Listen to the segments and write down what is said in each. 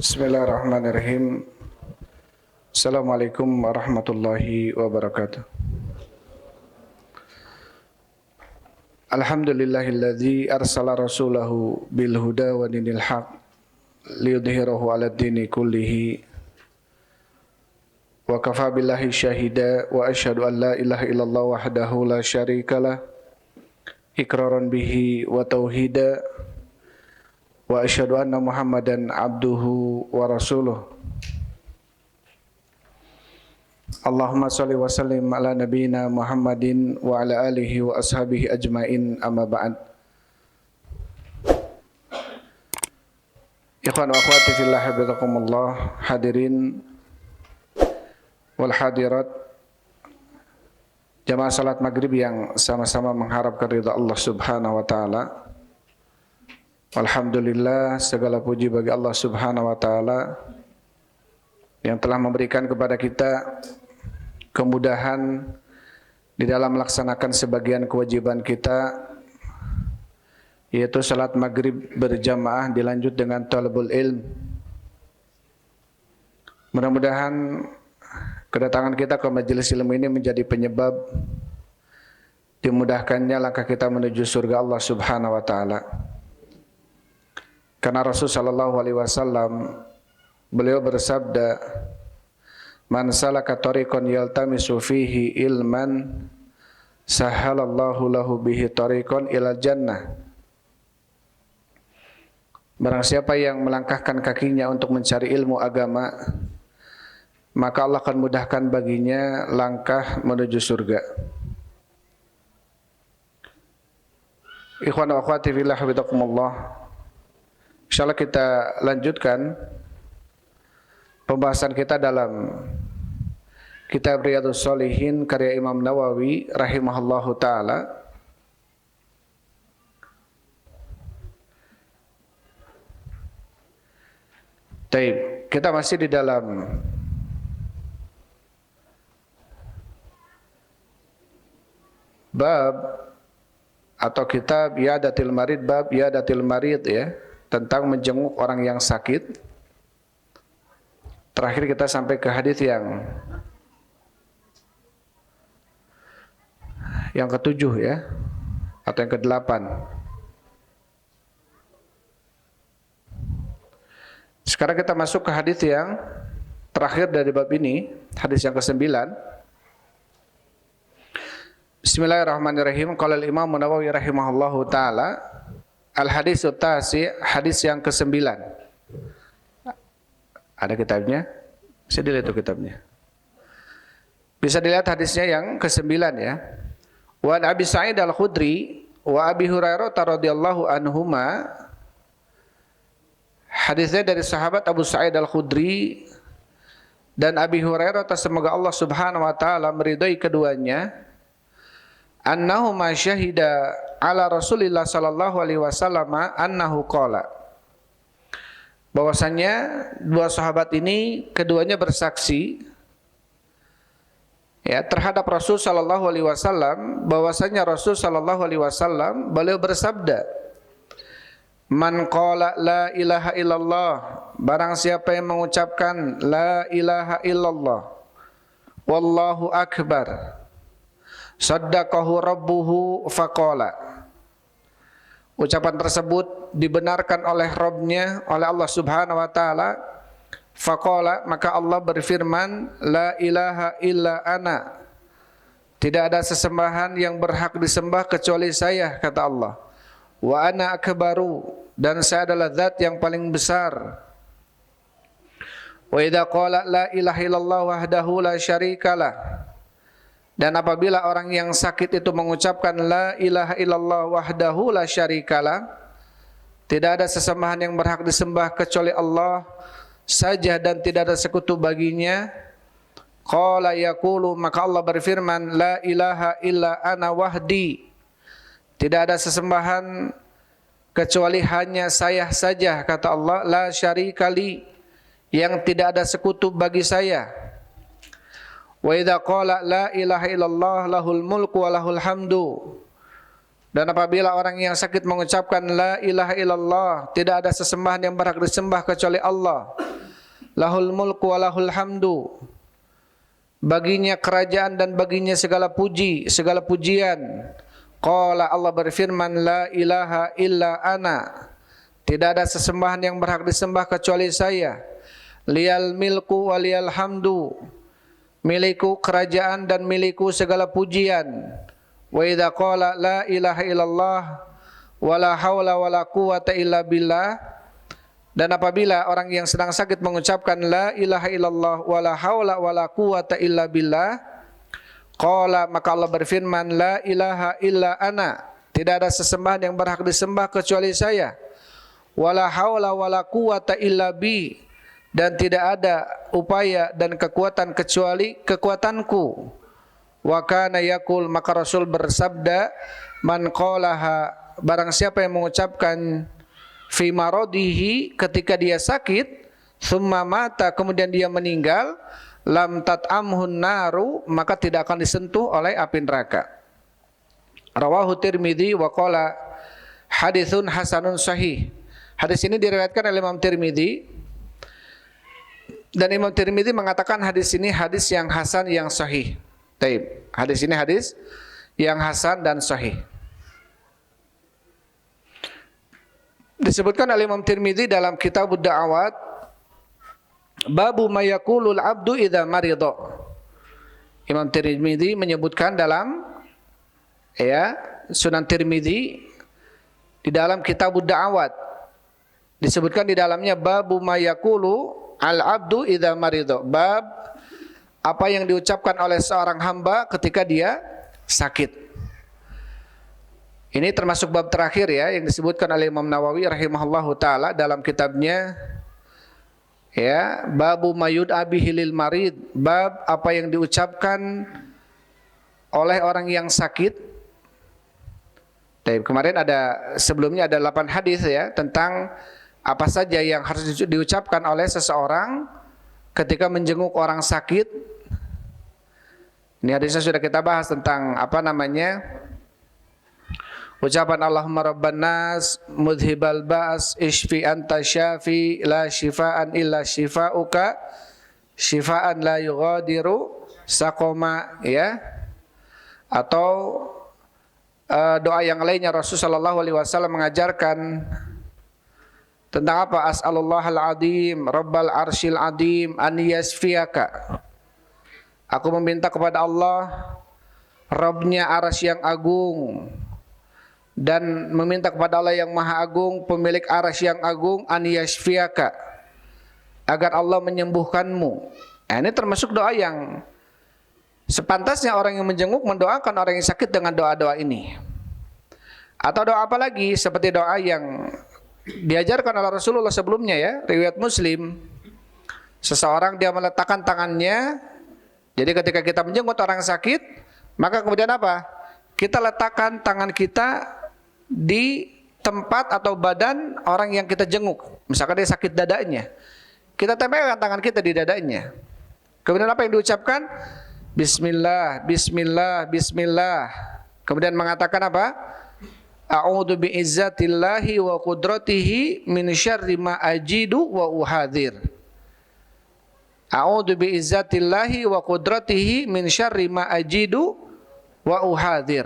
Bismillahirrahmanirrahim. Assalamualaikum warahmatullahi wabarakatuh. Alhamdulillahilladzi arsala rasulahu bil huda wa dinil haq liyudhhirahu 'alad dini kullihi wa kafa billahi syahida wa asyhadu an la ilaha illallah wahdahu la syarikalah iqraran bihi wa tauhida wa asyhadu anna Muhammadan abduhu wa rasuluh. Allahumma shalli wa sallim ala nabiyyina Muhammadin wa ala alihi wa ashabihi ajmain, amma ba'd. Ikhwan wa akhwati fillah, habibakumullah, hadirin wal hadirat, jamaah salat maghrib yang sama-sama mengharapkan ridha Allah subhanahu wa ta'ala. Alhamdulillah, segala puji bagi Allah subhanahu wa ta'ala yang telah memberikan kepada kita kemudahan di dalam melaksanakan sebagian kewajiban kita, yaitu salat maghrib berjamaah dilanjut dengan talabul ilm. Mudah-mudahan kedatangan kita ke majelis ilmu ini menjadi penyebab dimudahkannya langkah kita menuju surga Allah subhanahu wa ta'ala. Karena Rasul sallallahu alaihi wasallam beliau bersabda, "Man salaka tariqan yaltamisu fihi ilman, sahhalallahu lahu bihi tariqan ilal jannah." Barang siapa yang melangkahkan kakinya untuk mencari ilmu agama, maka Allah akan mudahkan baginya langkah menuju surga. Ikhwan wa akhwati fillah, hafizakumullah. Insyaallah kita lanjutkan pembahasan kita dalam kitab Riyadhus Shalihin karya Imam Nawawi rahimahullahu taala. Baik, kita masih di dalam bab atau kitab Iyadatil Marid, bab Iyadatil Marid, ya, tentang menjenguk orang yang sakit. Terakhir kita sampai ke hadis yang ketujuh, ya, atau yang ke-8. Sekarang kita masuk ke hadis yang terakhir dari bab ini, hadis yang ke-9. Bismillahirrahmanirrahim. Qala al-Imam Nawawi rahimahullahu taala, al-haditsut tasi', hadis yang ke-9. Ada kitabnya? Bisa dilihat tuh kitabnya. Bisa dilihat hadisnya yang ke-9, ya. Wa Abi Sa'id Al-Khudri wa Abi Hurairah radhiyallahu anhuma. Hadisnya dari sahabat Abu Sa'id Al-Khudri dan Abi Hurairah, semoga Allah subhanahu wa ta'ala meridai keduanya, annahuma syahida ala Rasulillah sallallahu alaihi wasallam annahu qala, bahwasanya dua sahabat ini keduanya bersaksi, ya, terhadap Rasul sallallahu alaihi wasallam, bahwasanya Rasul sallallahu alaihi wasallam beliau bersabda, man qala la ilaha illallah, barang siapa yang mengucapkan la ilaha illallah wallahu akbar, saddaqahu rabbuhu faqala, ucapan tersebut dibenarkan oleh Rabbnya, oleh Allah subhanahu wa ta'ala. Faqala, maka Allah berfirman, la ilaha illa ana, tidak ada sesembahan yang berhak disembah kecuali saya, kata Allah. Wa ana akbaru, dan saya adalah zat yang paling besar. Wa idza qala la ilaha illallah wahdahu la syarikalah, dan apabila orang yang sakit itu mengucapkan la ilaha illallah wahdahu la syarikalah, tidak ada sesembahan yang berhak disembah kecuali Allah saja dan tidak ada sekutu baginya. Qala yaqulu, maka Allah berfirman, la ilaha illa ana wahdi, tidak ada sesembahan kecuali hanya saya saja, kata Allah. La syarikali, yang tidak ada sekutu bagi saya. Wa idza qala la ilaha illallah lahul mulku wa lahul hamdu, Dan apabila orang yang sakit mengucapkan la ilaha illallah, tidak ada sesembahan yang berhak disembah kecuali Allah, lahul mulku wa lahul hamdu, baginya kerajaan dan baginya segala puji, segala pujian. Qala, Allah berfirman, la ilaha illa ana, tidak ada sesembahan yang berhak disembah kecuali saya. Liyal milku wa liyal hamdu, milikku kerajaan dan milikku segala pujian. Wa idza qala la ilaha illallah wala haula wala quwata illa billah, dan apabila orang yang sedang sakit mengucapkan la ilaha illallah wala haula wala quwata illa billah, qala, maka Allah berfirman, la ilaha illa ana, tidak ada sesembahan yang berhak disembah kecuali saya. Wala haula wala quwata illa bi, dan tidak ada upaya dan kekuatan kecuali kekuatanku. Wa kana yaqul, maka Rasul bersabda, man qalaha, barang siapa yang mengucapkan fi maradihi, ketika dia sakit, thumma mata, kemudian dia meninggal, lam tat'amhun naru, maka tidak akan disentuh oleh api neraka. Rawahu Tirmidzi wa qala haditsun hasanun sahih. Hadis ini diriwayatkan oleh Imam Tirmidzi, dan Imam Tirmidzi mengatakan hadis ini hadis yang hasan yang sahih. Taib. Hadis ini hadis yang hasan dan sahih. Disebutkan oleh Imam Tirmidzi dalam Kitabud Da'awat, babu ma yaqulul abdu idza marida. Imam Tirmidzi menyebutkan dalam Sunan Tirmidzi di dalam Kitabud Da'awat, disebutkan di dalamnya babu ma yaqulu al abdu idza marida, bab apa yang diucapkan oleh seorang hamba ketika dia sakit. Ini termasuk bab terakhir yang disebutkan oleh Imam Nawawi rahimahullahu taala dalam kitabnya babu mayud abihilil marid, bab apa yang diucapkan oleh orang yang sakit. Kemarin sebelumnya ada 8 hadis tentang apa saja yang harus diucapkan oleh seseorang ketika menjenguk orang sakit. Ini hadisnya sudah kita bahas tentang ucapan Allahumma rabban nas mudhibal ba's ishfi anta syafi la shifaan illa shifauka shifaan la yughadiru saqama, atau doa yang lainnya Rasulullah SAW mengajarkan tentang apa? As'alullahal azim rabbal arsyil azim an yasfiyaka, aku meminta kepada Allah, Rabbnya arasy yang agung, dan meminta kepada Allah yang maha agung, pemilik arasy yang agung, an yasfiyaka, agar Allah menyembuhkanmu. Ini termasuk doa yang sepantasnya orang yang menjenguk mendoakan orang yang sakit dengan doa-doa ini. Atau doa apa lagi? Seperti doa yang diajarkan oleh Rasulullah sebelumnya, riwayat Muslim. Seseorang dia meletakkan tangannya, jadi ketika kita menjenguk orang sakit, maka kemudian apa? Kita letakkan tangan kita di tempat atau badan orang yang kita jenguk. Misalkan dia sakit dadanya, kita tempelkan tangan kita di dadanya. Kemudian apa yang diucapkan? Bismillah, Bismillah, Bismillah. Kemudian mengatakan apa? A'udzu bi'izzatillahi wa qudratihi min syarri ma ajidu wa uhadzir. A'udzu bi'izzatillahi wa qudratihi min syarri ma ajidu wa uhadzir.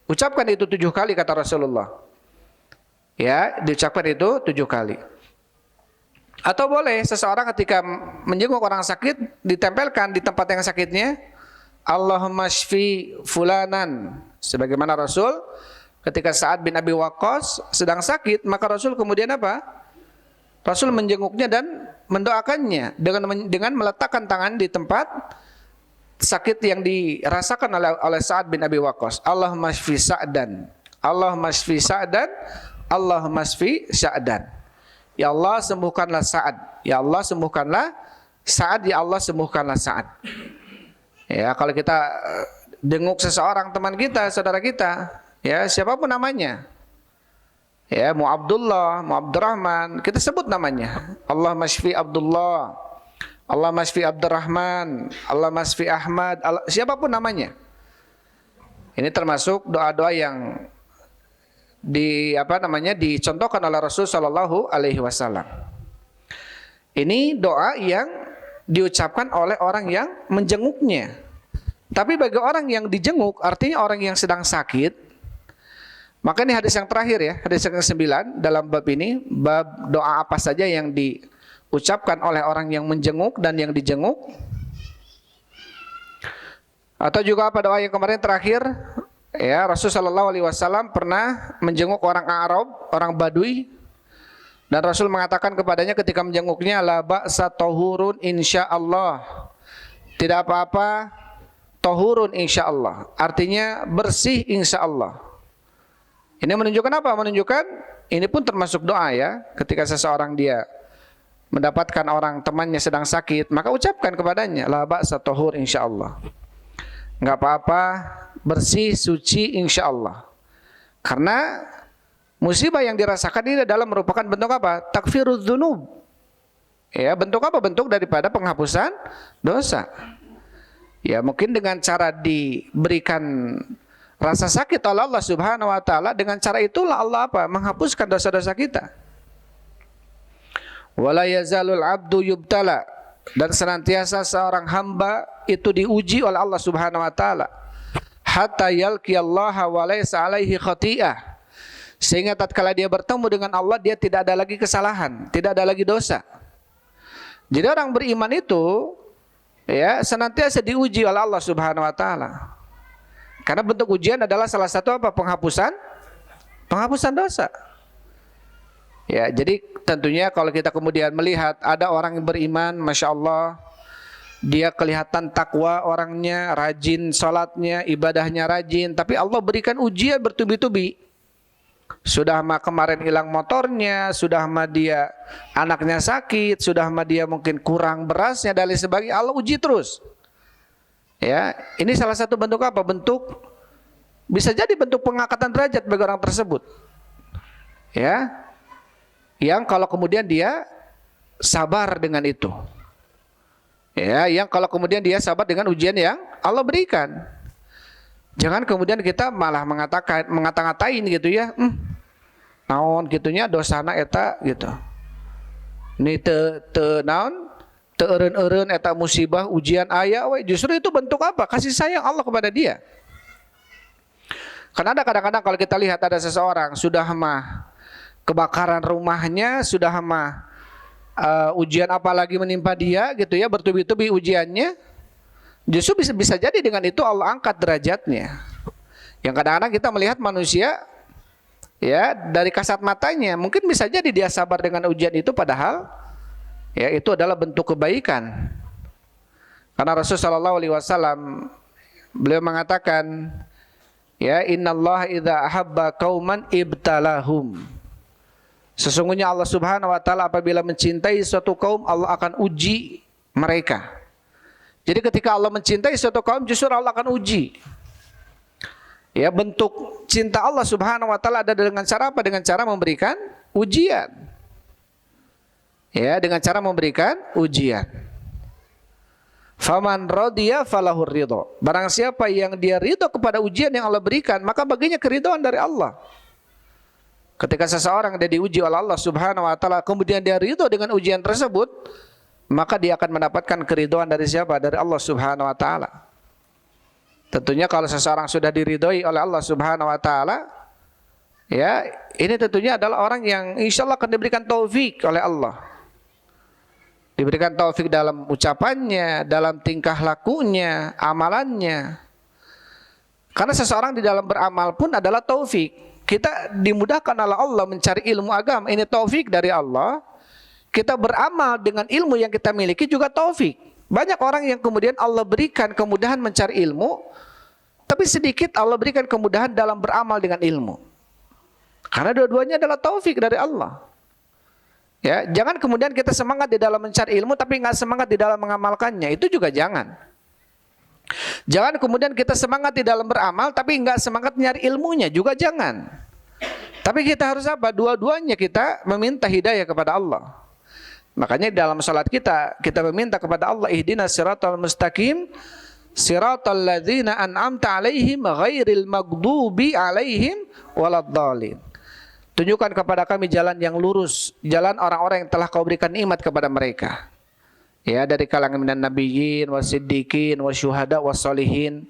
Ucapkan itu 7 kali kata Rasulullah. Diucapkan itu 7 kali. Atau boleh seseorang ketika menjenguk orang sakit ditempelkan di tempat yang sakitnya, Allahumma shfi fulanan. Sebagaimana Rasul ketika Sa'ad bin Abi Waqqas sedang sakit, maka Rasul kemudian apa? Rasul menjenguknya dan mendoakannya dengan meletakkan tangan di tempat sakit yang dirasakan oleh Sa'ad bin Abi Waqqas. Allahumma shfi Sa'dan, Allahumma shfi Sa'dan, Allahumma shfi Sa'dan. Ya Allah sembuhkanlah Sa'ad, ya Allah sembuhkanlah Sa'ad, ya Allah sembuhkanlah Sa'ad. Kalau kita jenguk seseorang teman kita, saudara kita, siapapun namanya, mau Abdullah, mau Abdurrahman, kita sebut namanya. Allah masfi Abdullah, Allah masfi Abdurrahman, Allah masfi Ahmad, siapapun namanya. Ini termasuk doa-doa yang dicontohkan oleh Rasul sallallahu alaihi wasallam. Ini doa yang diucapkan oleh orang yang menjenguknya. Tapi bagi orang yang dijenguk, artinya orang yang sedang sakit, maka ini hadis yang terakhir ya, hadis yang ke-9 dalam bab ini, bab doa apa saja yang diucapkan oleh orang yang menjenguk dan yang dijenguk. Atau juga apa doa yang kemarin terakhir, ya, Rasulullah SAW pernah menjenguk orang Arab, orang Badui, dan Rasul mengatakan kepadanya ketika menjenguknya, la ba'sa tahurun insyaallah, tidak apa-apa, tahurun insyaallah, artinya bersih insyaallah. Ini menunjukkan apa? Menunjukkan ini pun termasuk doa ya. Ketika seseorang dia mendapatkan orang temannya sedang sakit, maka ucapkan kepadanya, la ba'sa tahur insyaallah, nggak apa-apa, bersih, suci insyaallah. Karena musibah yang dirasakan ini adalah merupakan bentuk apa? Takfirudz dzunub. Ya, bentuk apa? Bentuk daripada penghapusan dosa. Ya, mungkin dengan cara diberikan rasa sakit oleh Allah Subhanahu wa taala, dengan cara itulah Allah apa? Menghapuskan dosa-dosa kita. Wala yazalul abdu yubtala, dan senantiasa seorang hamba itu diuji oleh Allah Subhanahu wa taala, hatta yalqiyallaha wa laysa alaihi khati'ah, sehingga tatkala dia bertemu dengan Allah, dia tidak ada lagi kesalahan, tidak ada lagi dosa. Jadi orang beriman itu ya senantiasa diuji oleh Allah Subhanahu wa taala. Karena bentuk ujian adalah salah satu apa? Penghapusan dosa. Ya, jadi tentunya kalau kita kemudian melihat ada orang yang beriman, masya Allah, dia kelihatan takwa orangnya, rajin sholatnya, ibadahnya rajin, tapi Allah berikan ujian bertubi-tubi. Sudah mah kemarin hilang motornya, sudah mah dia anaknya sakit, sudah mah dia mungkin kurang berasnya dan lain sebagainya, Allah uji terus. Ya, ini salah satu bentuk apa? Bentuk, bisa jadi bentuk pengangkatan derajat bagi orang tersebut. Ya, yang kalau kemudian dia sabar dengan itu. Ya, yang kalau kemudian dia sabar dengan ujian yang Allah berikan. Jangan kemudian kita malah ngata-ngatain gitu ya. Naon gitunya dosana eta gitu. Ini naon teu eureun-eureun eta musibah ujian aya we. Justru itu bentuk apa? Kasih sayang Allah kepada dia. Karena ada kadang-kadang kalau kita lihat ada seseorang sudah mah kebakaran rumahnya, sudah mah ujian apa lagi menimpa dia gitu ya, bertubi-tubi ujiannya. Justru bisa jadi dengan itu Allah angkat derajatnya. Yang kadang-kadang kita melihat manusia ya dari kasat matanya mungkin bisa jadi dia sabar dengan ujian itu, padahal ya itu adalah bentuk kebaikan. Karena Rasulullah SAW beliau mengatakan, ya innallaha idza ahabba qauman ibtalahum. Sesungguhnya Allah Subhanahu wa taala apabila mencintai suatu kaum, Allah akan uji mereka. Jadi ketika Allah mencintai suatu kaum, justru Allah akan uji. Ya, bentuk cinta Allah Subhanahu wa taala ada dengan cara apa? Dengan cara memberikan ujian. Ya, dengan cara memberikan ujian. Faman radiya falahur ridha. Barang siapa yang dia ridho kepada ujian yang Allah berikan, maka baginya keridhaan dari Allah. Ketika seseorang dia diuji oleh Allah Subhanahu wa taala, kemudian dia ridho dengan ujian tersebut, maka dia akan mendapatkan keridhaan dari siapa? Dari Allah Subhanahu wa taala. Tentunya kalau seseorang sudah diridhoi oleh Allah Subhanahu wa taala, ya, ini tentunya adalah orang yang insyaallah akan diberikan taufik oleh Allah. Diberikan taufik dalam ucapannya, dalam tingkah lakunya, amalannya. Karena seseorang di dalam beramal pun adalah taufik. Kita dimudahkan oleh Allah mencari ilmu agama, ini taufik dari Allah. Kita beramal dengan ilmu yang kita miliki juga taufik. Banyak orang yang kemudian Allah berikan kemudahan mencari ilmu, tapi sedikit Allah berikan kemudahan dalam beramal dengan ilmu. Karena dua-duanya adalah taufik dari Allah. Ya, jangan kemudian kita semangat di dalam mencari ilmu tapi nggak semangat di dalam mengamalkannya. Itu juga jangan. Jangan kemudian kita semangat di dalam beramal tapi nggak semangat nyari ilmunya, juga jangan. Tapi kita harus apa? Dua-duanya kita meminta hidayah kepada Allah. Makanya dalam salat kita meminta kepada Allah, ihdinas siratal mustaqim siratal ladzina an'amta alaihim ghairil maghdubi alaihim waladdallin. Tunjukkan kepada kami jalan yang lurus, jalan orang-orang yang telah kau berikan nikmat kepada mereka. Ya, dari kalangan minan nabiyyin, wasiddiqin, wasyuhada, wassalihin.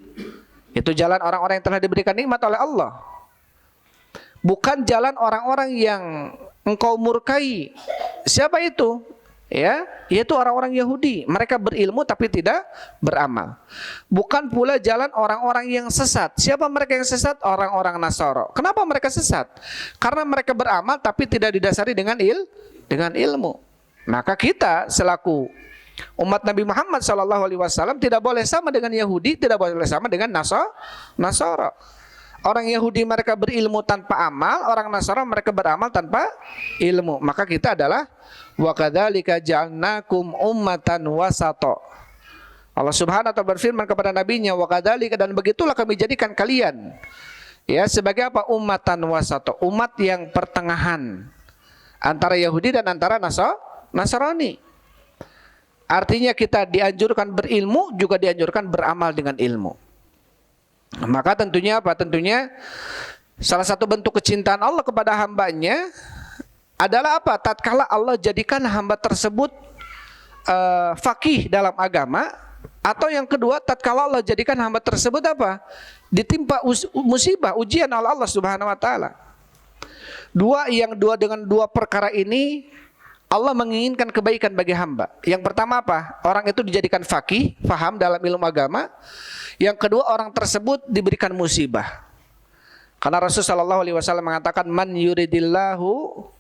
Itu jalan orang-orang yang telah diberikan nikmat oleh Allah. Bukan jalan orang-orang yang engkau murkai. Siapa itu? Ya, yaitu orang-orang Yahudi. Mereka berilmu tapi tidak beramal. Bukan pula jalan orang-orang yang sesat. Siapa mereka yang sesat? Orang-orang Nasara. Kenapa mereka sesat? Karena mereka beramal tapi tidak didasari dengan ilmu. Maka kita selaku umat Nabi Muhammad SAW tidak boleh sama dengan Yahudi, tidak boleh sama dengan Nasara. Orang Yahudi mereka berilmu tanpa amal, orang Nasara mereka beramal tanpa ilmu. Maka kita adalah wa kadzalika ja'alnakum ummatan wasata. Allah Subhanahu wa taala berfirman kepada nabinya, wa kadzalika, dan begitulah kami jadikan kalian ya sebagai apa? Ummatan wasata, umat yang pertengahan antara Yahudi dan antara Nasrani. Artinya kita dianjurkan berilmu, juga dianjurkan beramal dengan ilmu. Maka tentunya apa? Tentunya salah satu bentuk kecintaan Allah kepada hambanya adalah apa? Tatkala Allah jadikan hamba tersebut faqih dalam agama, atau yang kedua tatkala Allah jadikan hamba tersebut apa? Ditimpa musibah, ujian oleh Allah Subhanahu wa taala. Dengan dua perkara ini Allah menginginkan kebaikan bagi hamba. Yang pertama apa? Orang itu dijadikan faqih, faham dalam ilmu agama. Yang kedua, orang tersebut diberikan musibah. Karena Rasulullah SAW mengatakan, man yuridillahu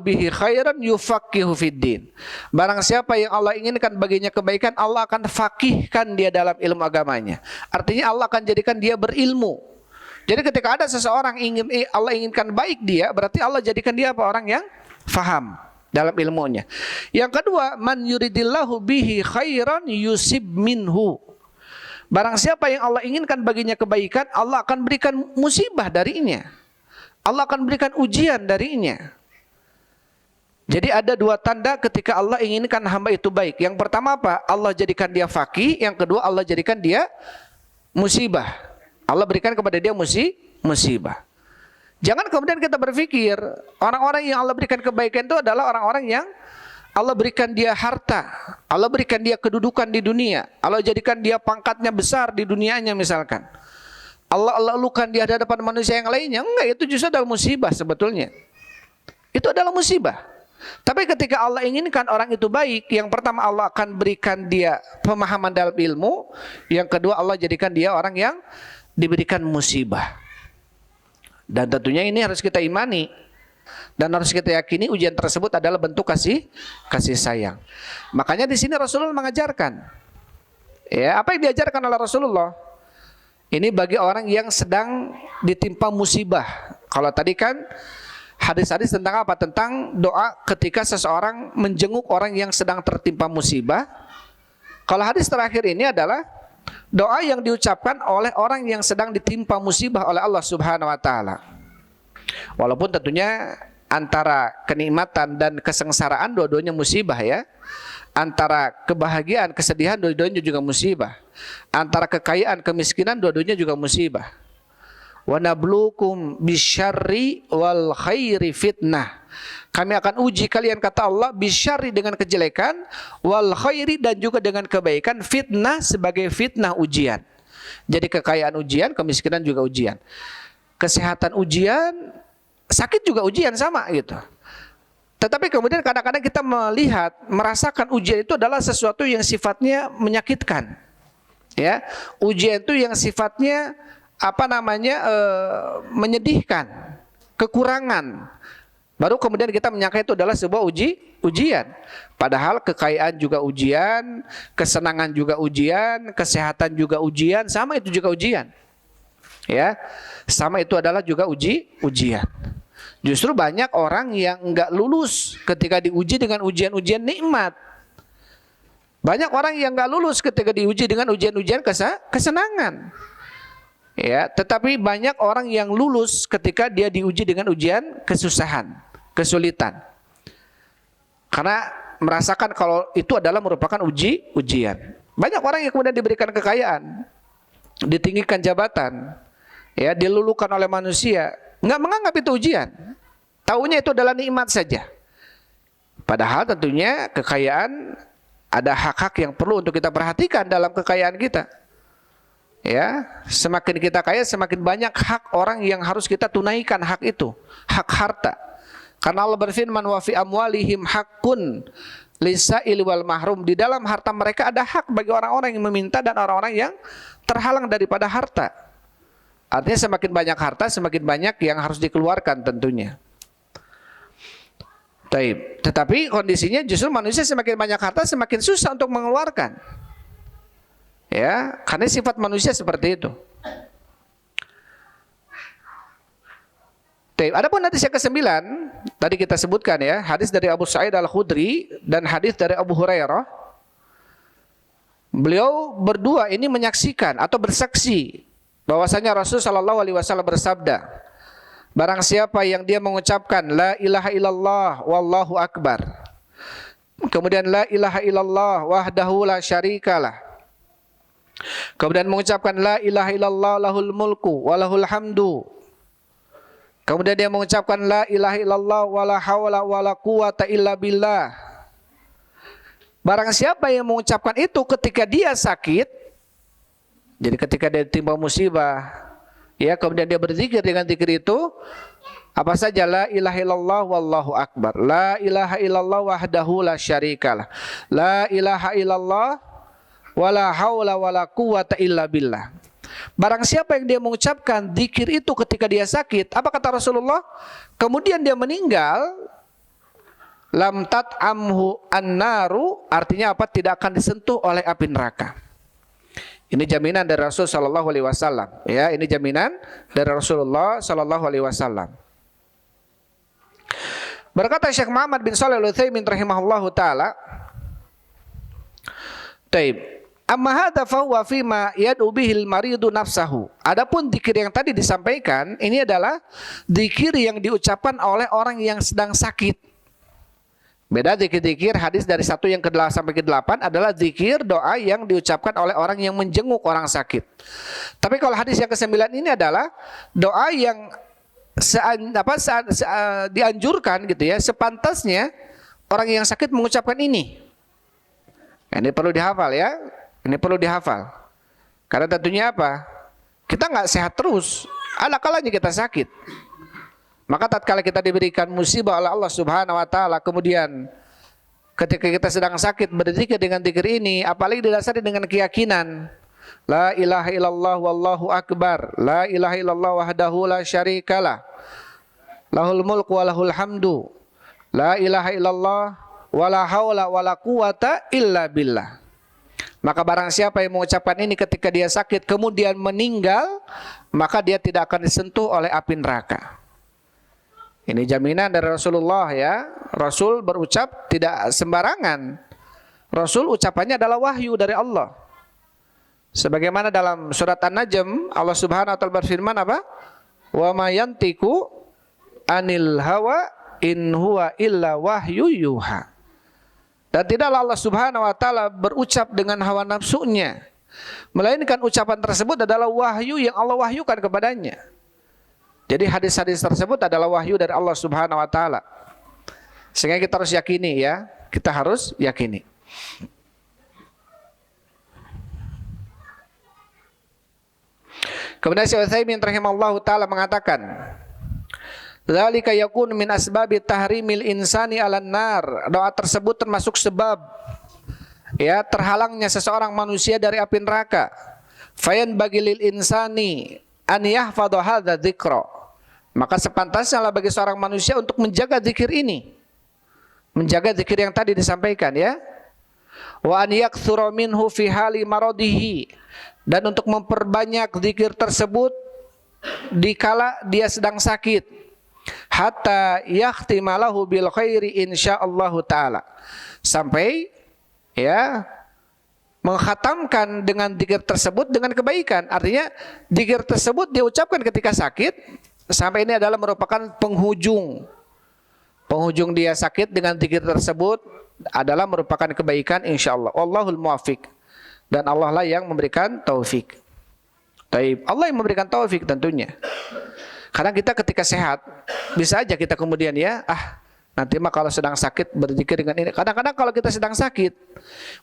bihi khairan yufaqihu fiddin. Barang siapa yang Allah inginkan baginya kebaikan, Allah akan faqihkan dia dalam ilmu agamanya. Artinya Allah akan jadikan dia berilmu. Jadi ketika ada seseorang Allah inginkan baik dia, berarti Allah jadikan dia apa? Orang yang faham dalam ilmunya. Yang kedua, man yuridillahu bihi khairan yusib minhu. Barang siapa yang Allah inginkan baginya kebaikan, Allah akan berikan musibah darinya. Allah akan berikan ujian darinya. Jadi ada dua tanda ketika Allah inginkan hamba itu baik. Yang pertama apa? Allah jadikan dia faqih. Yang kedua, Allah jadikan dia musibah. Allah berikan kepada dia musibah. Jangan kemudian kita berpikir orang-orang yang Allah berikan kebaikan itu adalah orang-orang yang Allah berikan dia harta, Allah berikan dia kedudukan di dunia, Allah jadikan dia pangkatnya besar di dunianya misalkan. Allah lalukan dia di hadapan manusia yang lainnya. Enggak, itu justru adalah musibah sebetulnya. Itu adalah musibah. Tapi ketika Allah inginkan orang itu baik, yang pertama Allah akan berikan dia pemahaman dalam ilmu, yang kedua Allah jadikan dia orang yang diberikan musibah. Dan tentunya ini harus kita imani dan harus kita yakini ujian tersebut adalah bentuk kasih sayang. Makanya di sini Rasulullah mengajarkan, ya, apa yang diajarkan oleh Rasulullah ini bagi orang yang sedang ditimpa musibah. Kalau tadi kan hadis-hadis tentang apa? Tentang doa ketika seseorang menjenguk orang yang sedang tertimpa musibah. Kalau hadis terakhir ini adalah doa yang diucapkan oleh orang yang sedang ditimpa musibah oleh Allah Subhanahu wa taala. Walaupun tentunya antara kenikmatan dan kesengsaraan dua-duanya musibah ya. Antara kebahagiaan, kesedihan dua-duanya juga musibah. Antara kekayaan, kemiskinan dua-duanya juga musibah. Wa nabluukum bisyarri wal khairi fitnah. Kami akan uji kalian, kata Allah, bisyarri dengan kejelekan, wal khairi dan juga dengan kebaikan, fitnah sebagai fitnah ujian. Jadi kekayaan ujian, kemiskinan juga ujian. Kesehatan ujian, sakit juga ujian sama gitu. Tetapi kemudian kadang-kadang kita melihat, merasakan ujian itu adalah sesuatu yang sifatnya menyakitkan. Ya, ujian itu yang sifatnya menyedihkan, kekurangan. Baru kemudian kita menyangka itu adalah sebuah ujian. Padahal kekayaan juga ujian, kesenangan juga ujian, kesehatan juga ujian, sama itu juga ujian. Ya, sama itu adalah juga ujian. Justru banyak orang yang enggak lulus ketika diuji dengan ujian-ujian nikmat. Banyak orang yang enggak lulus ketika diuji dengan ujian-ujian kesenangan. Ya, tetapi banyak orang yang lulus ketika dia diuji dengan ujian kesusahan, kesulitan. Karena merasakan kalau itu adalah merupakan ujian. Banyak orang yang kemudian diberikan kekayaan, ditinggikan jabatan, ya, dilulukan oleh manusia, nggak menganggap itu ujian. Taunya itu adalah nikmat saja. Padahal tentunya kekayaan ada hak-hak yang perlu untuk kita perhatikan dalam kekayaan kita. Ya, semakin kita kaya semakin banyak hak orang yang harus kita tunaikan hak itu, hak harta. Karena Allah berfirman wa fi amwalihim haqqun lisail wal mahrum, di dalam harta mereka ada hak bagi orang-orang yang meminta dan orang-orang yang terhalang daripada harta. Artinya semakin banyak harta semakin banyak yang harus dikeluarkan tentunya. Tetapi kondisinya justru manusia semakin banyak harta semakin susah untuk mengeluarkan. Ya, karena sifat manusia seperti itu. Adapun hadis yang ke-9 tadi kita sebutkan ya, hadis dari Abu Sa'id Al-Khudri dan hadis dari Abu Hurairah. Beliau berdua ini menyaksikan atau bersaksi bahwasanya Rasul sallallahu alaihi wasallam bersabda, barang siapa yang dia mengucapkan la ilaha illallah wallahu akbar, kemudian la ilaha illallah wahdahu la syarikalah, kemudian mengucapkan la ilaha illallah lahul mulku wa lahul hamdu, kemudian dia mengucapkan la ilaha illallah wala haula wala quwata illa billah. Barang siapa yang mengucapkan itu ketika dia sakit, jadi ketika dia ditimpa musibah, ya, kemudian dia berzikir dengan zikir itu, apa saja, la ilaha illallah wallahu akbar, la ilaha illallah wahdahu la syarikalah, la ilaha illallah wala haula wala quwata illa billah. Barang siapa yang dia mengucapkan zikir itu ketika dia sakit, apa kata Rasulullah? Kemudian dia meninggal, lam tat'amhu an-naru, artinya apa? Tidak akan disentuh oleh api neraka. Ini jaminan dari Rasul sallallahu alaihi wasallam, ya, ini jaminan dari Rasulullah sallallahu alaihi wasallam. Berkata Syekh Muhammad bin Shalih Al-Utsaimin rahimahullahu taala, amma hadza fa huwa fima yad'u bihil maridu nafsahu. Adapun zikir yang tadi disampaikan ini adalah zikir yang diucapkan oleh orang yang sedang sakit. Beda zikir-zikir hadis dari 1 yang ke-8 sampai ke-8 adalah zikir doa yang diucapkan oleh orang yang menjenguk orang sakit. Tapi kalau hadis yang ke-9 ini adalah doa yang dianjurkan gitu ya, sepantasnya orang yang sakit mengucapkan ini. Ini perlu dihafal ya. Ini perlu dihafal. Karena tentunya apa? Kita nggak sehat terus. Ada kalanya kita sakit. Maka tatkala kita diberikan musibah oleh Allah Subhanahu wa taala, kemudian ketika kita sedang sakit berzikir dengan zikir ini, apalagi didasari dengan keyakinan la ilaha illallah wallahu akbar, la ilaha illallah wahdahu la syarikalah, lahul mulku wa lahul hamdu, la ilaha illallah wala haula wala quwata illa billah. Maka barang siapa yang mengucapkan ini ketika dia sakit kemudian meninggal, maka dia tidak akan disentuh oleh api neraka. Ini jaminan dari Rasulullah ya. Rasul berucap tidak sembarangan. Rasul ucapannya adalah wahyu dari Allah. Sebagaimana dalam surat An-Najm Allah Subhanahu wa taala berfirman apa? Wa ma yantiqu anil hawa in huwa illa wahyu yuha. Dan tidaklah Allah Subhanahu wa taala berucap dengan hawa nafsunya, melainkan ucapan tersebut adalah wahyu yang Allah wahyukan kepadanya. Jadi hadis-hadis tersebut adalah wahyu dari Allah Subhanahu wa taala. Sehingga kita harus yakini ya, kita harus yakini. Kemudian Syekh Utsaimin rahimallahu taala mengatakan, dzalika yakun min asbabi tahrimil insani 'alan nar. Doa tersebut termasuk sebab ya terhalangnya seseorang manusia dari api neraka. Fayan bagilil insani an yahfadha hadza dzikra. Maka sepantasnya bagi seorang manusia untuk menjaga zikir ini, menjaga zikir yang tadi disampaikan ya. Wa an yaktsura minhu fi hali maradihi, dan untuk memperbanyak zikir tersebut dikala dia sedang sakit, hatta yakhtimalahu bil khairi insyaallah taala, sampai ya mengkhatamkan dengan zikir tersebut dengan kebaikan. Artinya zikir tersebut dia ucapkan ketika sakit, sampai ini adalah merupakan penghujung dia sakit dengan zikir tersebut adalah merupakan kebaikan insyaallah. Wallahul muwaffiq, dan Allah lah yang memberikan taufik. Taib. Allah yang memberikan taufik tentunya. Karena kita ketika sehat, bisa aja kita kemudian ya, nanti mah kalau sedang sakit berzikir dengan ini. Kadang-kadang kalau kita sedang sakit,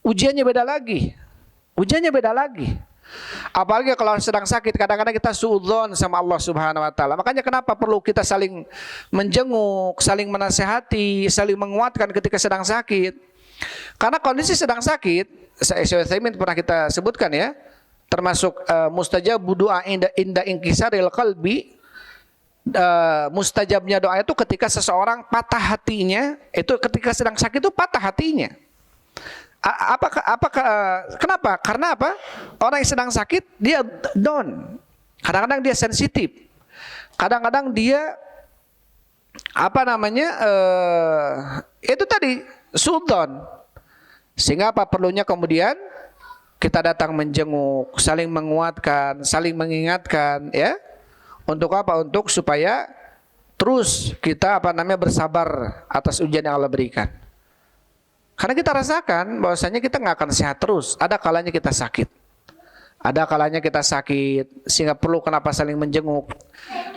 ujiannya beda lagi. Ujiannya beda lagi. Apalagi kalau sedang sakit, kadang-kadang kita suudzon sama Allah Subhanahu wa taala. Makanya kenapa perlu kita saling menjenguk, saling menasehati, saling menguatkan ketika sedang sakit. Karena kondisi sedang sakit, Syekh Utsaimin pernah kita sebutkan ya, termasuk mustajabu doa inda inkisaril qalbi. Mustajabnya doa itu ketika seseorang patah hatinya, itu ketika sedang sakit itu patah hatinya. Kenapa? Karena apa? Orang yang sedang sakit dia down. Kadang-kadang dia sensitif. Kadang-kadang dia itu tadi suudzon. Sehingga apa perlunya kemudian kita datang menjenguk, saling menguatkan, saling mengingatkan, ya. Untuk apa? Untuk supaya terus kita bersabar atas ujian yang Allah berikan. Karena kita rasakan bahwasanya kita nggak akan sehat terus. Ada kalanya kita sakit. Ada kalanya kita sakit sehingga perlu kenapa saling menjenguk.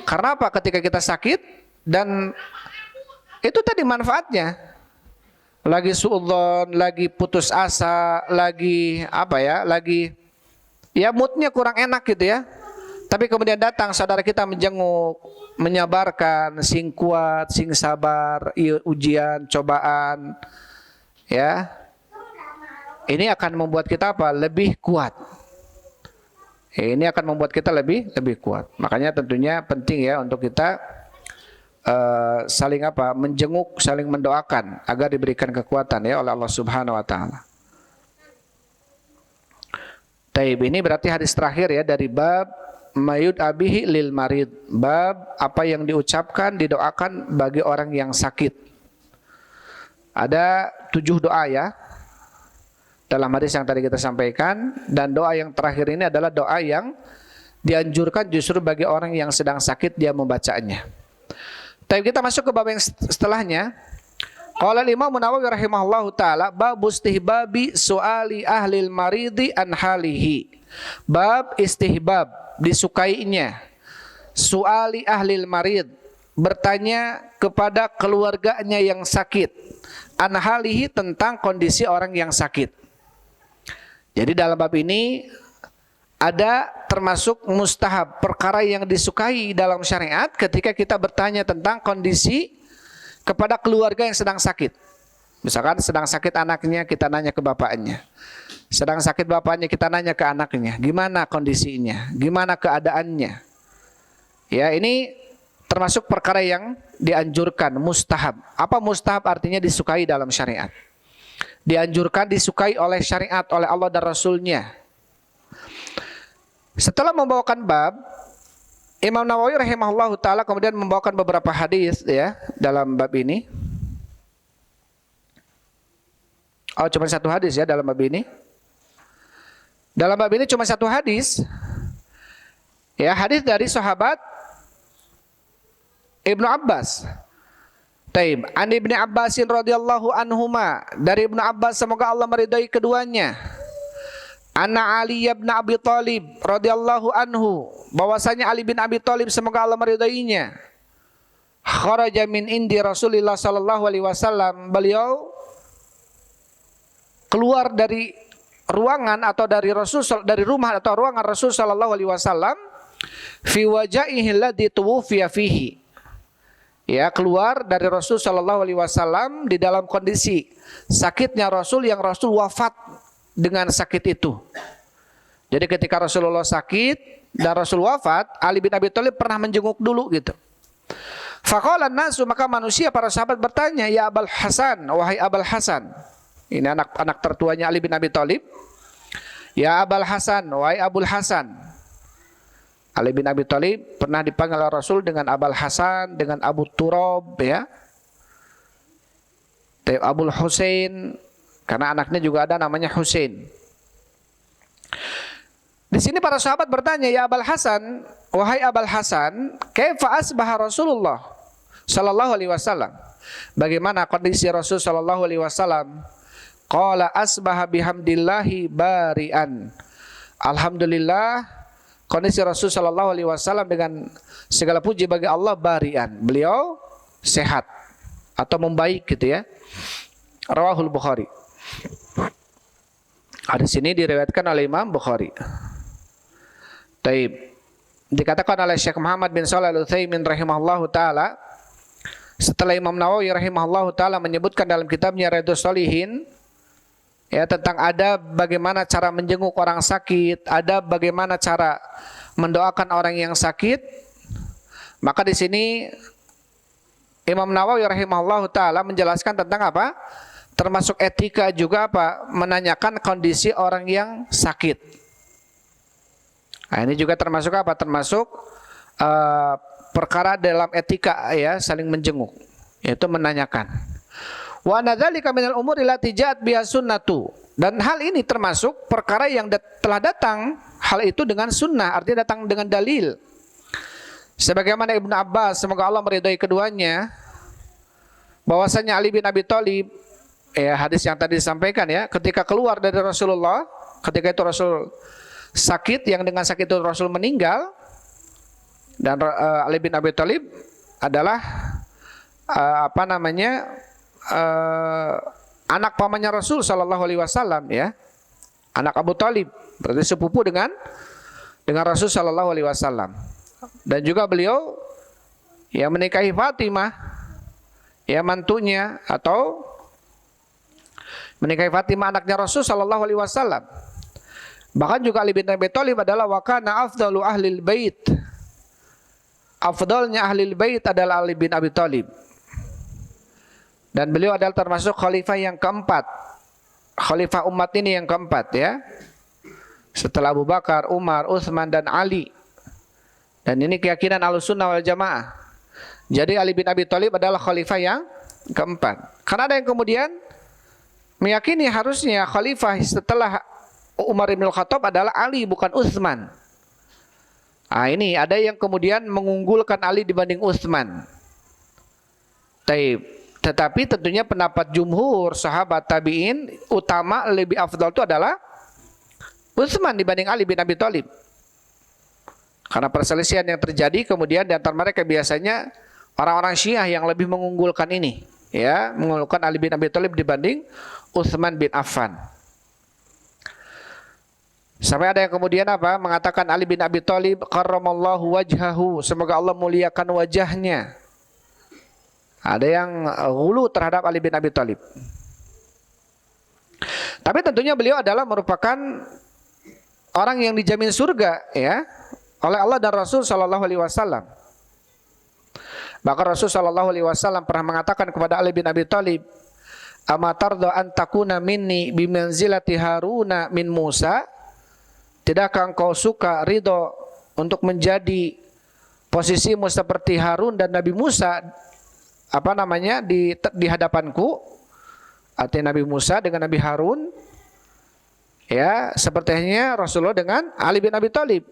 Karena apa? Ketika kita sakit dan itu tadi manfaatnya. Lagi suudzon, lagi putus asa, lagi moodnya kurang enak gitu ya. Tapi kemudian datang saudara kita menjenguk, menyabarkan, sing kuat, sing sabar, ujian, cobaan, ya. Ini akan membuat kita lebih kuat. Ini akan membuat kita lebih kuat. Makanya tentunya penting ya untuk kita saling menjenguk, saling mendoakan agar diberikan kekuatan ya oleh Allah Subhanahu wa taala. Taib, ini berarti hadis terakhir ya dari bab mayud abihi lil marid, bab apa yang diucapkan, didoakan bagi orang yang sakit. Ada 7 doa ya dalam hadis yang tadi kita sampaikan, dan doa yang terakhir ini adalah doa yang dianjurkan justru bagi orang yang sedang sakit dia membacanya. Tapi kita masuk ke bab yang setelahnya. Qala Imam Nawawi rahimahullahu taala, bab istihbabi suali ahlil maridi an halihi. Bab istihbab, disukainya, suali ahlil marid, bertanya kepada keluarganya yang sakit, an halihi, tentang kondisi orang yang sakit. Jadi dalam bab ini ada termasuk mustahab, perkara yang disukai dalam syariat ketika kita bertanya tentang kondisi kepada keluarga yang sedang sakit. Misalkan sedang sakit anaknya, kita nanya ke bapaknya. Sedang sakit bapaknya, kita nanya ke anaknya, gimana kondisinya, gimana keadaannya. Ya, ini termasuk perkara yang dianjurkan, mustahab. Apa mustahab? Artinya disukai dalam syariat. Dianjurkan, disukai oleh syariat, oleh Allah dan Rasulnya. Setelah membawakan bab, Imam Nawawi rahimahullahu taala kemudian membawakan beberapa hadis ya dalam bab ini. Cuma satu hadis ya dalam bab ini. Dalam bab ini cuma satu hadis. Ya, hadis dari sahabat Ibnu Abbas. Taib, an Ibnu Abbasin radhiyallahu anhuma, dari Ibnu Abbas semoga Allah meridai keduanya. Anna Ali bin Abi Thalib radhiyallahu anhu, bahwasanya Ali bin Abi Thalib semoga Allah meridainya, kharaja min indi Rasulillah sallallahu alaihi wasallam, beliau keluar dari ruangan atau dari rumah atau ruangan Rasul sallallahu alaihi wasallam, fi wajhihi alladhi tuwfiya fihi. Ya, keluar dari Rasul sallallahu alaihi wasallam di dalam kondisi sakitnya Rasul, yang Rasul wafat dengan sakit itu. Jadi ketika Rasulullah sakit dan Rasul wafat, Ali bin Abi Thalib pernah menjenguk dulu gitu. Faqala an-nasu, maka manusia, para sahabat bertanya, ya Abul Hasan, wahai Abul Hasan. Ini anak tertuanya Ali bin Abi Thalib. Ya Abul Hasan, wahai Abul Hasan. Ali bin Abi Thalib pernah dipanggil oleh Rasul dengan Abul Hasan, dengan Abu Turab ya. Abul Husain, karena anaknya juga ada namanya Husain. Di sini para sahabat bertanya, ya Abul Hasan, wahai Abul Hasan, kaifa asbaha Rasulullah sallallahu alaihi wasallam? Bagaimana kondisi Rasul sallallahu alaihi wasallam? Qala asbaha bihamdillahi barian. Alhamdulillah, kondisi Rasul sallallahu alaihi wasallam dengan segala puji bagi Allah barian. Beliau sehat atau membaik gitu ya. Rawahul Bukhari. Hadis ini diriwayatkan oleh Imam Bukhari. Taib. Dikatakan oleh Syekh Muhammad bin Shalih Al-Utsaimin rahimahullahu taala, setelah Imam Nawawi rahimahullahu taala menyebutkan dalam kitabnya Riyadhus Shalihin ya tentang ada bagaimana cara menjenguk orang sakit, ada bagaimana cara mendoakan orang yang sakit, maka di sini Imam Nawawi rahimahullahu taala menjelaskan tentang apa? Termasuk etika juga apa? Menanyakan kondisi orang yang sakit. Nah, ini juga termasuk apa? Termasuk perkara dalam etika ya, saling menjenguk, yaitu menanyakan. Wa nadzalika minal umuri allati ja'at biha sunnatu. Dan hal ini termasuk perkara yang telah datang hal itu dengan sunnah, artinya datang dengan dalil. Sebagaimana Ibnu Abbas, semoga Allah meridhai keduanya, bahwasanya Ali bin Abi Thalib, ya hadis yang tadi disampaikan ya, ketika keluar dari Rasulullah, ketika itu Rasul sakit, yang dengan sakit itu Rasul meninggal, dan Ali bin Abi Thalib adalah anak pamannya Rasul sallallahu alaihi wasallam ya, anak Abu Thalib, berarti sepupu dengan Rasul sallallahu alaihi wasallam. Dan juga beliau ya menikahi Fatimah ya, mantunya, atau menikahi Fatimah anaknya Rasul sallallahu alaihi wasallam. Bahkan juga Ali bin Abi Thalib adalah wa kana afdalu ahlil bait. Afdalnya ahlil bait adalah Ali bin Abi Thalib. Dan beliau adalah termasuk khalifah yang keempat. Khalifah umat ini yang keempat ya. Setelah Abu Bakar, Umar, Utsman dan Ali. Dan ini keyakinan Ahlussunnah wal Jamaah. Jadi Ali bin Abi Thalib adalah khalifah yang keempat. Karena ada yang kemudian meyakini harusnya khalifah setelah Umar bin Khattab adalah Ali, bukan Utsman. Nah, ini ada yang kemudian mengunggulkan Ali dibanding Utsman. Tetapi tentunya pendapat jumhur sahabat tabi'in utama lebih afdal itu adalah Utsman dibanding Ali bin Abi Thalib. Karena perselisihan yang terjadi kemudian di antara mereka biasanya orang-orang Syiah yang lebih mengunggulkan ini, ya, mengunggulkan Ali bin Abi Thalib dibanding Utsman bin Affan. Sampai ada yang kemudian apa? Mengatakan Ali bin Abi Thalib karramallahu wajhahu, semoga Allah muliakan wajahnya. Ada yang ghulu terhadap Ali bin Abi Thalib. Tapi tentunya beliau adalah merupakan orang yang dijamin surga ya oleh Allah dan Rasul sallallahu alaihi wasallam. Bahkan Rasul sallallahu alaihi wasallam pernah mengatakan kepada Ali bin Abi Thalib, "Ama tarda an takuna minni bimanzilati Haruna min Musa?" Tidakkah engkau suka, ridho untuk menjadi posisimu seperti Harun dan Nabi Musa di hadapanku? Artinya Nabi Musa dengan Nabi Harun ya, sepertinya Rasulullah dengan Ali bin Abi Thalib.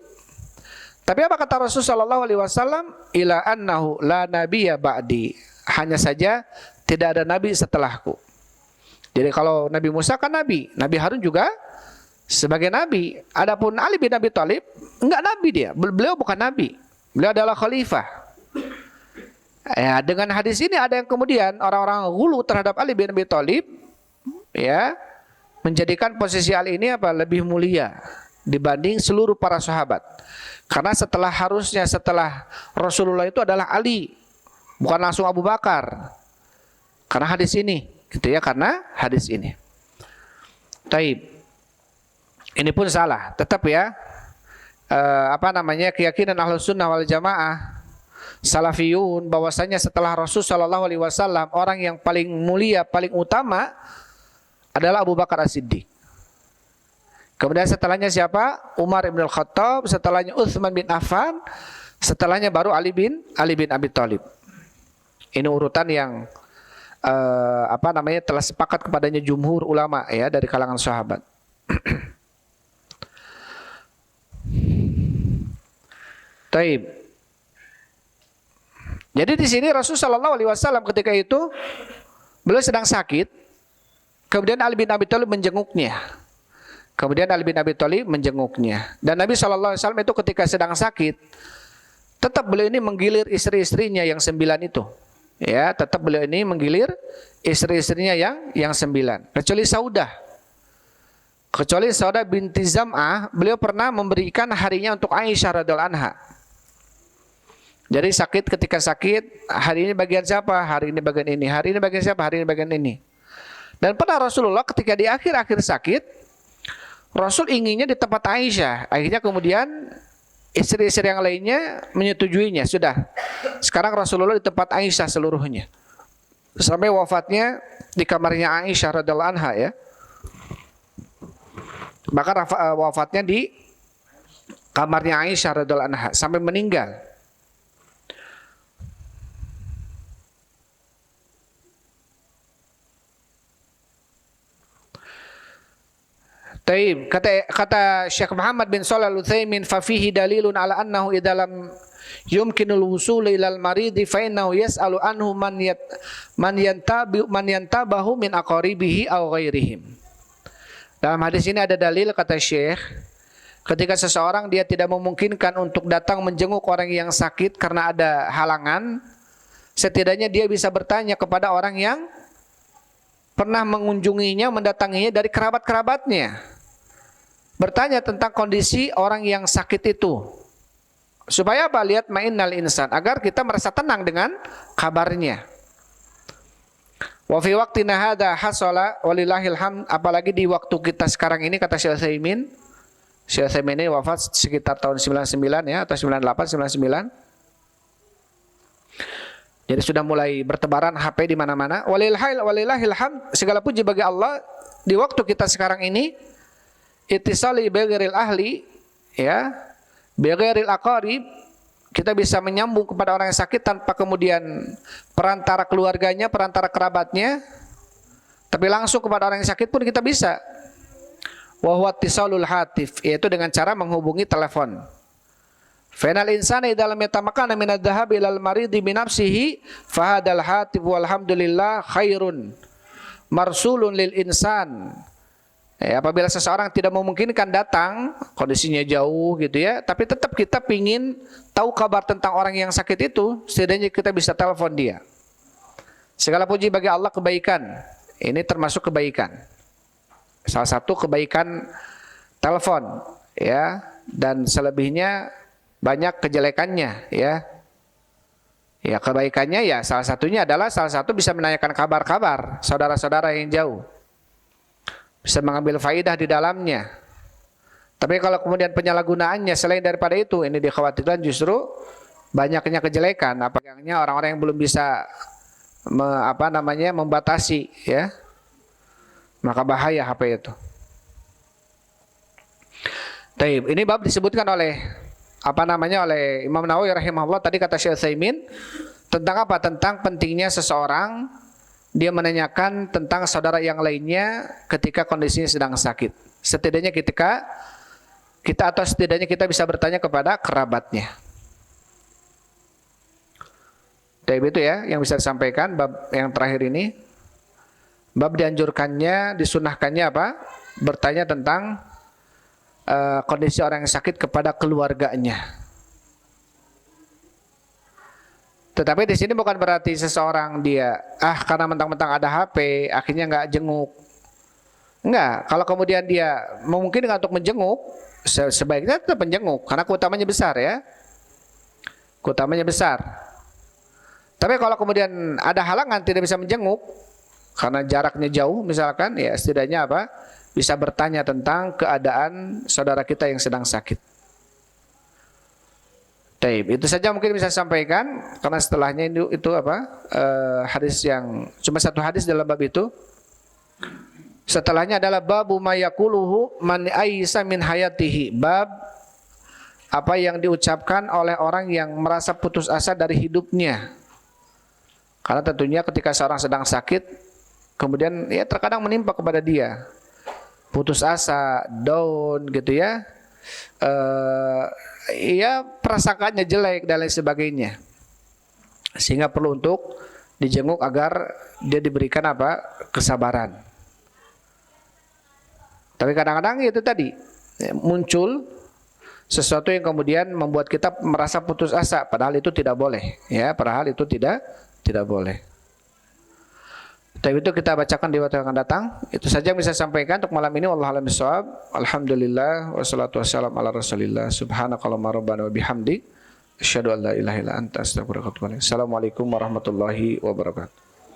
Tapi apa kata Rasul sallallahu alaihi wasallam? Ila annahu la nabiyya ba'di. Hanya saja tidak ada nabi setelahku. Jadi kalau Nabi Musa kan nabi, Nabi Harun juga sebagai nabi. Adapun Ali bin Abi Thalib enggak nabi dia. Beliau bukan nabi. Beliau adalah khalifah. Ya, dengan hadis ini ada yang kemudian orang-orang ghulu terhadap Ali bin Abi Thalib ya, menjadikan posisi Ali ini lebih mulia dibanding seluruh para sahabat. Karena harusnya setelah Rasulullah itu adalah Ali, bukan langsung Abu Bakar. Karena hadis ini, gitu ya, karena hadis ini. Taib. Ini pun salah, tetap ya. Keyakinan Ahlussunnah wal Jamaah Salafiyun bahwasanya setelah Rasul sallallahu alaihi wasallam orang yang paling mulia, paling utama adalah Abu Bakar As-Siddiq. Kemudian setelahnya siapa? Umar bin Khattab, setelahnya Utsman bin Affan, setelahnya baru Ali bin Abi Thalib. Ini urutan yang telah sepakat kepadanya jumhur ulama ya dari kalangan sahabat. Taib. Jadi di sini Rasul sallallahu alaihi wasallam ketika itu beliau sedang sakit, kemudian Ali bin Abi Thalib menjenguknya. Kemudian Ali bin Abi Thalib menjenguknya. Dan Nabi SAW itu ketika sedang sakit, tetap beliau ini menggilir istri-istrinya yang 9 itu. Ya, tetap beliau ini menggilir istri-istrinya yang 9. Kecuali Saudah binti Zam'ah, beliau pernah memberikan harinya untuk Aisyah radhiyallahu anha. Jadi ketika sakit, hari ini bagian siapa? Hari ini bagian ini. Hari ini bagian siapa? Hari ini bagian ini. Dan pernah Rasulullah ketika di akhir-akhir sakit, Rasul inginnya di tempat Aisyah. Akhirnya kemudian istri-istri yang lainnya menyetujuinya. Sudah, sekarang Rasulullah di tempat Aisyah seluruhnya. Sampai wafatnya di kamarnya Aisyah radhiyallahu anha ya. Bahkan wafatnya di kamarnya Aisyah radhiyallahu anha sampai meninggal. Taib, kata Syekh Muhammad bin Shalih Al-Utsaimin, fa fihi dalilun ala annahu idza lam yumkinul wusul ilal maridi fa innahu yas'alu anhu man yantabahu min aqaribihi aw ghairihim. Dalam hadis ini ada dalil, kata Syekh, ketika seseorang dia tidak memungkinkan untuk datang menjenguk orang yang sakit karena ada halangan, setidaknya dia bisa bertanya kepada orang yang pernah mengunjunginya, mendatanginya dari kerabat-kerabatnya. Bertanya tentang kondisi orang yang sakit itu. Supaya apa? Lihat ma'innal insan, agar kita merasa tenang dengan kabarnya. Wa fi waqtina hadza hasala walillahil hamd, apalagi di waktu kita sekarang ini, kata Syekh Utsaimin. Syekh Utsaimin ini wafat sekitar tahun 99 ya, atau 98, 99. Jadi sudah mulai bertebaran HP di mana-mana. Walillahil hamd, segala puji bagi Allah, di waktu kita sekarang ini ittisali bighairil ahli ya, bighairil aqarib, kita bisa menyambung kepada orang yang sakit tanpa kemudian perantara keluarganya, perantara kerabatnya, tapi langsung kepada orang yang sakit pun kita bisa. Wa huwa ittisalul hatif, yaitu dengan cara menghubungi telepon. Fanal insana idza lam yatamakana min adh-dhahab ila al-maridi bi nafsihi fa hadzal hatif walhamdulillah khairun marsulun lil insan. Apabila seseorang tidak memungkinkan datang, kondisinya jauh gitu ya, tapi tetap kita pingin tahu kabar tentang orang yang sakit itu, setidaknya kita bisa telepon dia. Segala puji bagi Allah, kebaikan ini termasuk kebaikan. Salah satu kebaikan telepon ya, dan selebihnya banyak kejelekannya ya. Ya, kebaikannya ya salah satunya adalah bisa menanyakan kabar-kabar saudara-saudara yang jauh. Bisa mengambil faidah di dalamnya. Tapi kalau kemudian penyalahgunaannya selain daripada itu, ini dikhawatirkan justru banyaknya kejelekan. Apalagi orang-orang yang belum bisa membatasi ya, maka bahaya HP itu. Taib, ini bab disebutkan oleh oleh Imam Nawawi rahimahullah. Tadi kata Syekh Utsaimin tentang apa? Tentang pentingnya seseorang dia menanyakan tentang saudara yang lainnya ketika kondisinya sedang sakit. Setidaknya setidaknya kita bisa bertanya kepada kerabatnya. Dari itu ya yang bisa disampaikan bab yang terakhir ini. Bab dianjurkannya, disunahkannya apa? Bertanya tentang kondisi orang yang sakit kepada keluarganya. Tetapi di sini bukan berarti seseorang dia karena mentang-mentang ada HP akhirnya nggak jenguk. Enggak, kalau kemudian dia memungkinkan untuk menjenguk, sebaiknya tetap menjenguk karena keutamanya besar ya. Keutamanya besar. Tapi kalau kemudian ada halangan tidak bisa menjenguk karena jaraknya jauh misalkan, ya setidaknya apa? Bisa bertanya tentang keadaan saudara kita yang sedang sakit. Taib, itu saja mungkin bisa sampaikan karena setelahnya itu hadis yang cuma satu hadis dalam bab itu. Setelahnya adalah babu mayakuluhu man aisa min hayatihi, bab apa yang diucapkan oleh orang yang merasa putus asa dari hidupnya. Karena tentunya ketika seorang sedang sakit kemudian ya terkadang menimpa kepada dia putus asa, down gitu ya. Ya perasaannya jelek dan lain sebagainya, sehingga perlu untuk dijenguk agar dia diberikan kesabaran. Tapi kadang-kadang itu tadi muncul sesuatu yang kemudian membuat kita merasa putus asa, padahal itu tidak boleh, ya, padahal itu tidak boleh. Tapi itu kita bacakan di waktu yang akan datang. Itu saja yang bisa saya sampaikan untuk malam ini. Wallahu a'lam bishawab. Alhamdulillah wassalatu wassalamu ala Rasulillah. Subhanakallahumma rabbana wa bihamdik asyhadu an la ilaha illa anta astaghfiruka wa atubu ilaik. Assalamualaikum warahmatullahi wabarakatuh.